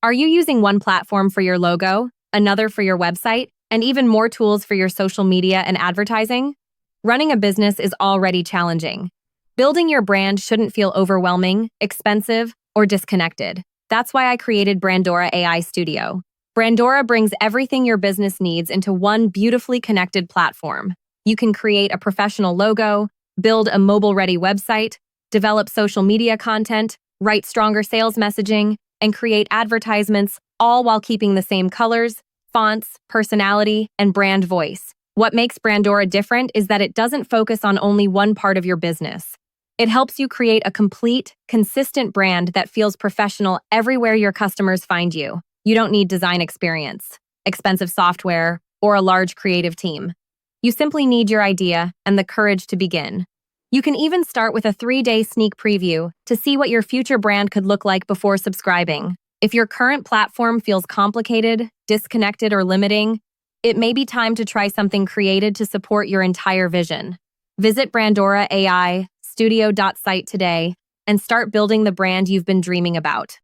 Are you using one platform for your logo, another for your website, and even more tools for your social media and advertising? Running a business is already challenging. Building your brand shouldn't feel overwhelming, expensive, or disconnected. That's why I created Brandora AI Studio. Brandora brings everything your business needs into one beautifully connected platform. You can create a professional logo, build a mobile-ready website, develop social media content, write stronger sales messaging, and create advertisements, all while keeping the same colors, fonts, personality, and brand voice. What makes Brandora different is that it doesn't focus on only one part of your business. It helps you create a complete, consistent brand that feels professional everywhere your customers find you. You don't need design experience, expensive software, or a large creative team. You simply need your idea and the courage to begin. You can even start with a 3-day sneak preview to see what your future brand could look like before subscribing. If your current platform feels complicated, disconnected, or limiting, it may be time to try something created to support your entire vision. Visit Brandora AI Studio.site today and start building the brand you've been dreaming about.